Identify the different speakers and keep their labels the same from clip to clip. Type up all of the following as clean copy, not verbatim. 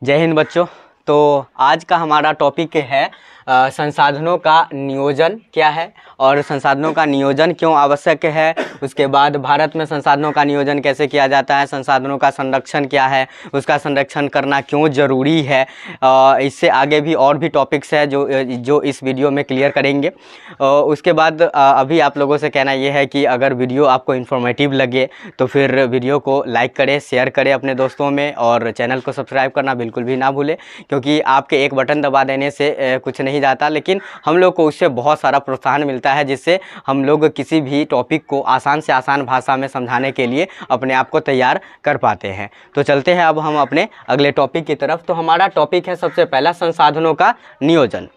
Speaker 1: जय हिंद बच्चों। तो आज का हमारा टॉपिक है संसाधनों का नियोजन क्या है और संसाधनों का नियोजन क्यों आवश्यक है। उसके बाद भारत में संसाधनों का नियोजन कैसे किया जाता है, संसाधनों का संरक्षण क्या है, उसका संरक्षण करना क्यों ज़रूरी है। इससे आगे भी और भी टॉपिक्स है जो इस वीडियो में क्लियर करेंगे। उसके बाद अभी आप लोगों से कहना ये है कि अगर वीडियो आपको इन्फॉर्मेटिव लगे तो फिर वीडियो को लाइक करें, शेयर करें अपने दोस्तों में और चैनल को सब्सक्राइब करना बिल्कुल भी ना भूलें, क्योंकि आपके एक बटन दबा देने से कुछ नहीं जाता, लेकिन हम लोग को उससे बहुत सारा प्रोत्साहन मिलता है, जिससे हम लोग किसी भी टॉपिक को आसान से आसान भाषा में समझाने के लिए अपने आप को तैयार कर पाते हैं। तो चलते हैं अब हम अपने अगले टॉपिक की तरफ। तो हमारा टॉपिक है सबसे पहला संसाधनों का नियोजन।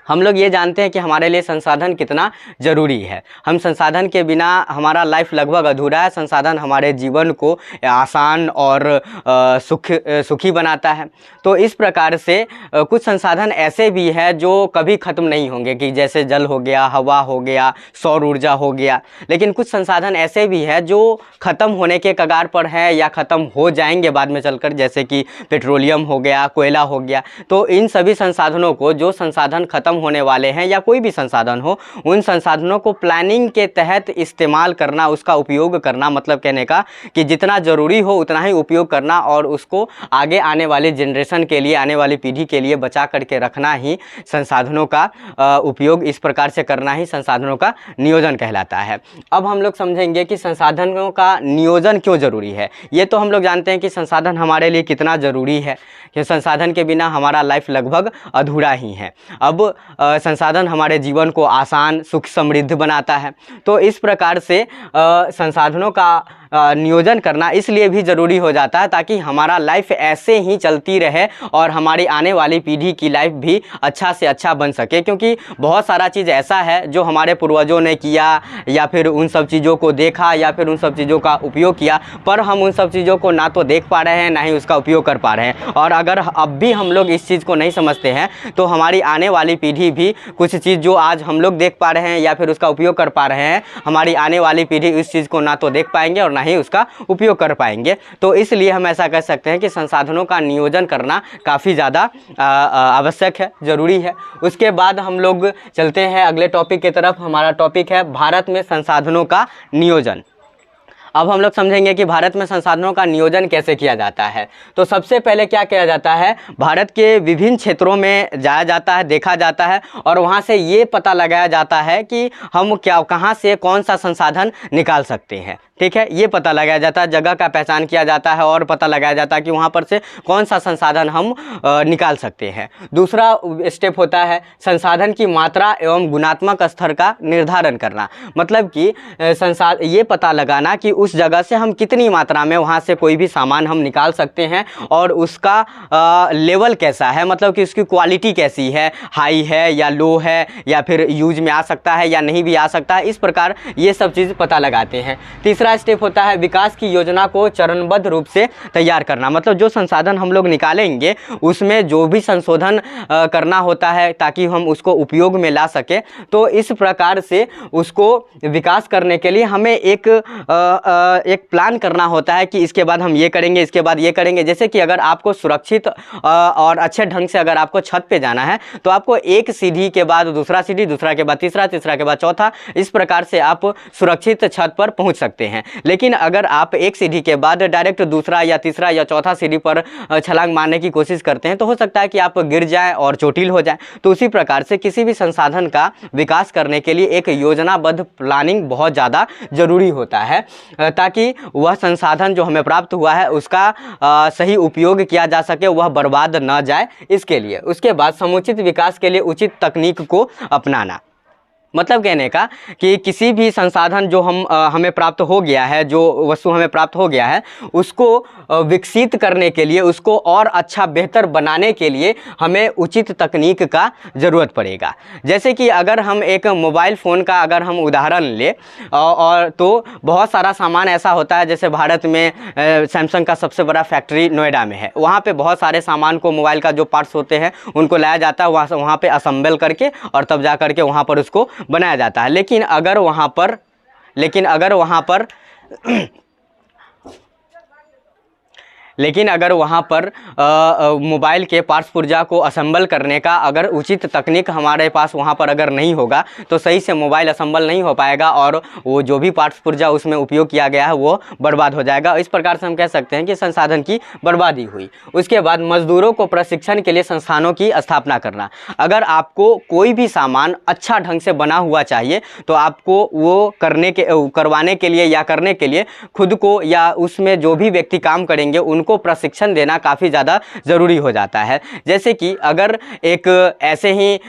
Speaker 1: हम लोग ये जानते हैं कि हमारे लिए संसाधन कितना ज़रूरी है। हम संसाधन के बिना हमारा लाइफ लगभग अधूरा है। संसाधन हमारे जीवन को आसान और सुखी बनाता है। तो इस प्रकार से कुछ संसाधन ऐसे भी हैं जो कभी ख़त्म नहीं होंगे, कि जैसे जल हो गया, हवा हो गया, सौर ऊर्जा हो गया। लेकिन कुछ संसाधन ऐसे भी हैं जो ख़त्म होने के कगार पर हैं या ख़त्म हो जाएंगे बाद में चलकर, जैसे कि पेट्रोलियम हो गया, कोयला हो गया। तो इन सभी संसाधनों को, जो संसाधन ख़त्म होने वाले हैं या कोई भी संसाधन हो, उन संसाधनों को प्लानिंग के तहत इस्तेमाल करना, उसका उपयोग करना, मतलब कहने का कि जितना ज़रूरी हो उतना ही उपयोग करना और उसको आगे आने वाली जनरेशन के लिए, आने वाली पीढ़ी के लिए बचा करके रखना ही संसाधनों का उपयोग इस प्रकार से करना ही संसाधनों का नियोजन कहलाता है। अब हम लोग समझेंगे कि संसाधनों का नियोजन क्यों ज़रूरी है। ये तो हम लोग जानते हैं कि संसाधन हमारे लिए कितना ज़रूरी है, कि संसाधन के बिना हमारा लाइफ लगभग अधूरा ही है। अब संसाधन हमारे जीवन को आसान, सुख, समृद्ध बनाता है। तो इस प्रकार से संसाधनों का नियोजन करना इसलिए भी ज़रूरी हो जाता है ताकि हमारा लाइफ ऐसे ही चलती रहे और हमारी आने वाली पीढ़ी की लाइफ भी अच्छा से अच्छा बन सके। क्योंकि बहुत सारा चीज़ ऐसा है जो हमारे पूर्वजों ने किया या फिर उन सब चीज़ों को देखा या फिर उन सब चीज़ों का उपयोग किया, पर हम उन सब चीज़ों को ना तो देख पा रहे हैं ना ही उसका उपयोग कर पा रहे हैं। और अगर अब भी हम लोग इस चीज़ को नहीं समझते हैं तो हमारी आने वाली पीढ़ी भी कुछ चीज़ जो आज हम लोग देख पा रहे हैं या फिर उसका उपयोग कर पा रहे हैं, हमारी आने वाली पीढ़ी इस चीज़ को ना तो देख पाएंगे और ना ही उसका उपयोग कर पाएंगे। तो इसलिए हम ऐसा कह सकते हैं कि संसाधनों का नियोजन करना काफ़ी ज़्यादा आवश्यक है, ज़रूरी है। उसके बाद हम लोग चलते हैं अगले टॉपिक की तरफ। हमारा टॉपिक है भारत में संसाधनों का नियोजन। अब हम लोग समझेंगे कि भारत में संसाधनों का नियोजन कैसे किया जाता है। तो सबसे पहले क्या किया जाता है, भारत के विभिन्न क्षेत्रों में जाया जाता है, देखा जाता है और वहाँ से ये पता लगाया जाता है कि हम कहाँ से कौन सा संसाधन निकाल सकते हैं। ठीक है, ये पता लगाया जाता है, जगह का पहचान किया जाता है और पता लगाया जाता है कि वहाँ पर से कौन सा संसाधन हम निकाल सकते हैं। दूसरा स्टेप होता है संसाधन की मात्रा एवं गुणात्मक स्तर का निर्धारण करना। मतलब कि ये पता लगाना कि उस जगह से हम कितनी मात्रा में वहाँ से कोई भी सामान हम निकाल सकते हैं और उसका लेवल कैसा है, मतलब कि उसकी क्वालिटी कैसी है, हाई है या लो है या फिर यूज में आ सकता है या नहीं भी आ सकता है। इस प्रकार ये सब चीज़ पता लगाते हैं। तीसरा स्टेप होता है विकास की योजना को चरणबद्ध रूप से तैयार करना। मतलब जो संसाधन हम लोग निकालेंगे उसमें जो भी संशोधन करना होता है ताकि हम उसको उपयोग में ला सके। तो इस प्रकार से उसको विकास करने के लिए हमें एक प्लान करना होता है कि इसके बाद हम ये करेंगे, इसके बाद ये करेंगे। जैसे कि अगर आपको सुरक्षित और अच्छे ढंग से अगर आपको छत पे जाना है तो आपको एक सीढ़ी के बाद दूसरा सीढ़ी, दूसरा के बाद तीसरा, तीसरा के बाद चौथा, इस प्रकार से आप सुरक्षित छत पर पहुंच सकते हैं। लेकिन अगर आप एक सीढ़ी के बाद डायरेक्ट दूसरा या तीसरा या चौथा सीढ़ी पर छलांग मारने की कोशिश करते हैं तो हो सकता है कि आप गिर जाएं और चोटिल हो जाएं। तो उसी प्रकार से किसी भी संसाधन का विकास करने के लिए एक योजनाबद्ध प्लानिंग बहुत ज़्यादा ज़रूरी होता है ताकि वह संसाधन जो हमें प्राप्त हुआ है उसका सही उपयोग किया जा सके, वह बर्बाद न जाए, इसके लिए। उसके बाद समुचित विकास के लिए उचित तकनीक को अपनाना। मतलब कहने का कि किसी भी संसाधन जो हमें प्राप्त हो गया है, जो वस्तु हमें प्राप्त हो गया है, उसको विकसित करने के लिए, उसको और अच्छा बेहतर बनाने के लिए हमें उचित तकनीक का ज़रूरत पड़ेगा। जैसे कि अगर हम एक मोबाइल फ़ोन का अगर हम उदाहरण लें और तो बहुत सारा सामान ऐसा होता है, जैसे भारत में सैमसंग का सबसे बड़ा फैक्ट्री नोएडा में है। वहाँ पे बहुत सारे सामान को, मोबाइल का जो पार्ट्स होते हैं उनको लाया जाता है, वहाँ पे असेंबल करके और तब जा करके वहाँ पर उसको बनाया जाता है। लेकिन अगर वहाँ पर लेकिन अगर वहाँ पर मोबाइल के पार्ट्स पुर्जा को असेंबल करने का अगर उचित तकनीक हमारे पास वहाँ पर अगर नहीं होगा तो सही से मोबाइल असेंबल नहीं हो पाएगा और वो जो भी पार्ट्स पुर्जा उसमें उपयोग किया गया है वो बर्बाद हो जाएगा। इस प्रकार से हम कह सकते हैं कि संसाधन की बर्बादी हुई। उसके बाद मजदूरों को प्रशिक्षण के लिए संस्थानों की स्थापना करना। अगर आपको कोई भी सामान अच्छा ढंग से बना हुआ चाहिए तो आपको वो करवाने के लिए या करने के लिए खुद को या उसमें जो भी व्यक्ति काम करेंगे उनको प्रशिक्षण देना काफ़ी ज़्यादा ज़रूरी हो जाता है। जैसे कि अगर एक ऐसे ही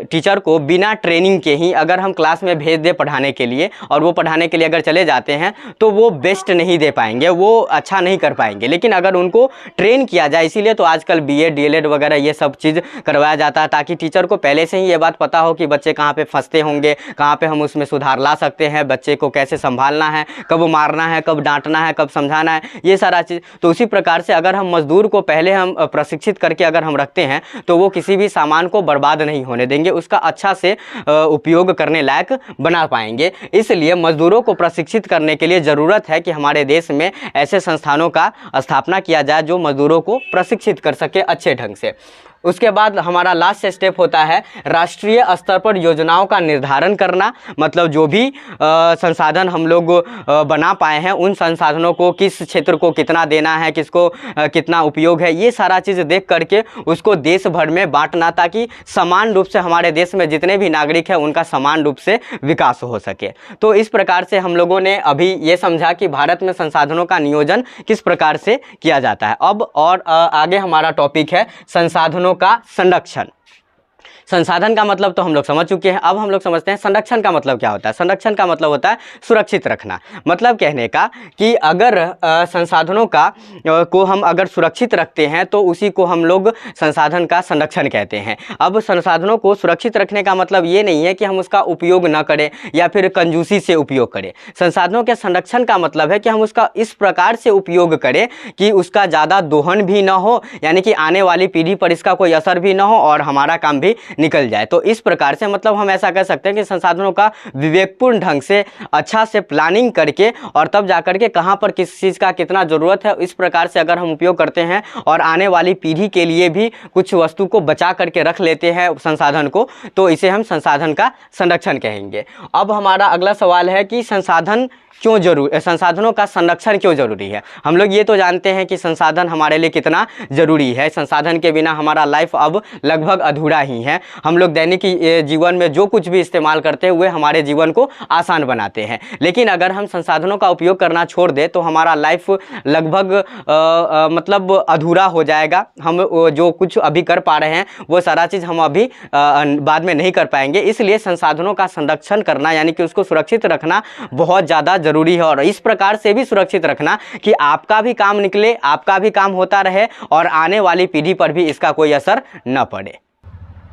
Speaker 1: टीचर को बिना ट्रेनिंग के ही अगर हम क्लास में भेज दें पढ़ाने के लिए और वो पढ़ाने के लिए अगर चले जाते हैं तो वो बेस्ट नहीं दे पाएंगे, वो अच्छा नहीं कर पाएंगे। लेकिन अगर उनको ट्रेन किया जाए, इसीलिए तो आजकल बीएड डीएलएड वगैरह ये सब चीज़ करवाया जाता है ताकि टीचर को पहले से ही ये बात पता हो कि बच्चे कहाँ पे फंसते होंगे, कहाँ पे हम उसमें सुधार ला सकते हैं, बच्चे को कैसे संभालना है, कब मारना है, कब डांटना है, कब समझाना है, ये सारा चीज़। तो उसी प्रकार से अगर हम मजदूर को पहले हम प्रशिक्षित करके अगर हम रखते हैं तो वो किसी भी सामान को बर्बाद नहीं होने देंगे, उसका अच्छा से उपयोग करने लायक बना पाएंगे। इसलिए मजदूरों को प्रशिक्षित करने के लिए ज़रूरत है कि हमारे देश में ऐसे संस्थानों का स्थापना किया जाए जो मजदूरों को प्रशिक्षित कर सके अच्छे ढंग से। उसके बाद हमारा लास्ट स्टेप होता है राष्ट्रीय स्तर पर योजनाओं का निर्धारण करना। मतलब जो भी संसाधन हम लोग बना पाए हैं उन संसाधनों को किस क्षेत्र को कितना देना है, किसको कितना उपयोग है, ये सारा चीज़ देख करके उसको देश भर में बांटना ताकि समान रूप से हमारे देश में जितने भी नागरिक हैं उनका समान रूप से विकास हो सके। तो इस प्रकार से हम लोगों ने अभी ये समझा कि भारत में संसाधनों का नियोजन किस प्रकार से किया जाता है। अब और आगे हमारा टॉपिक है संसाधनों का संरक्षण। संसाधन का मतलब तो हम लोग समझ चुके हैं, अब हम लोग समझते हैं संरक्षण का मतलब क्या होता है। संरक्षण का मतलब होता है सुरक्षित रखना। मतलब कहने का कि अगर संसाधनों का को हम अगर सुरक्षित रखते हैं तो उसी को हम लोग संसाधन का संरक्षण कहते हैं। अब संसाधनों को सुरक्षित रखने का मतलब ये नहीं है कि हम उसका उपयोग न करें या फिर कंजूसी से उपयोग करें। संसाधनों के संरक्षण का मतलब है कि हम उसका इस प्रकार से उपयोग करें कि उसका ज़्यादा दोहन भी ना हो, यानी कि आने वाली पीढ़ी पर इसका कोई असर भी ना हो और हमारा काम भी निकल जाए। तो इस प्रकार से मतलब हम ऐसा कह सकते हैं कि संसाधनों का विवेकपूर्ण ढंग से अच्छा से प्लानिंग करके और तब जाकर के कहाँ पर किस चीज़ का कितना ज़रूरत है, इस प्रकार से अगर हम उपयोग करते हैं और आने वाली पीढ़ी के लिए भी कुछ वस्तु को बचा करके रख लेते हैं संसाधन को, तो इसे हम संसाधन का संरक्षण कहेंगे। अब हमारा अगला सवाल है कि संसाधनों का संरक्षण क्यों जरूरी है। हम लोग ये तो जानते हैं कि संसाधन हमारे लिए कितना जरूरी है, संसाधन के बिना हमारा लाइफ अब लगभग अधूरा ही है। हम लोग दैनिक जीवन में जो कुछ भी इस्तेमाल करते हैं वे हमारे जीवन को आसान बनाते हैं, लेकिन अगर हम संसाधनों का उपयोग करना छोड़ दें तो हमारा लाइफ लगभग मतलब अधूरा हो जाएगा। हम जो कुछ अभी कर पा रहे हैं वो सारा चीज़ हम अभी बाद में नहीं कर पाएंगे। इसलिए संसाधनों का संरक्षण करना यानी कि उसको सुरक्षित रखना बहुत ज़्यादा जरूरी है और इस प्रकार से भी सुरक्षित रखना कि आपका भी काम निकले, आपका भी काम होता रहे और आने वाली पीढ़ी पर भी इसका कोई असर न पड़े।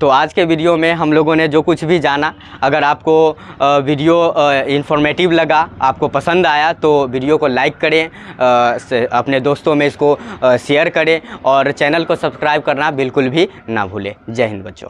Speaker 1: तो आज के वीडियो में हम लोगों ने जो कुछ भी जाना, अगर आपको वीडियो इन्फॉर्मेटिव लगा, आपको पसंद आया तो वीडियो को लाइक करें, अपने दोस्तों में इसको शेयर करें और चैनल को सब्सक्राइब करना बिल्कुल भी ना भूलें। जय हिंद बच्चों।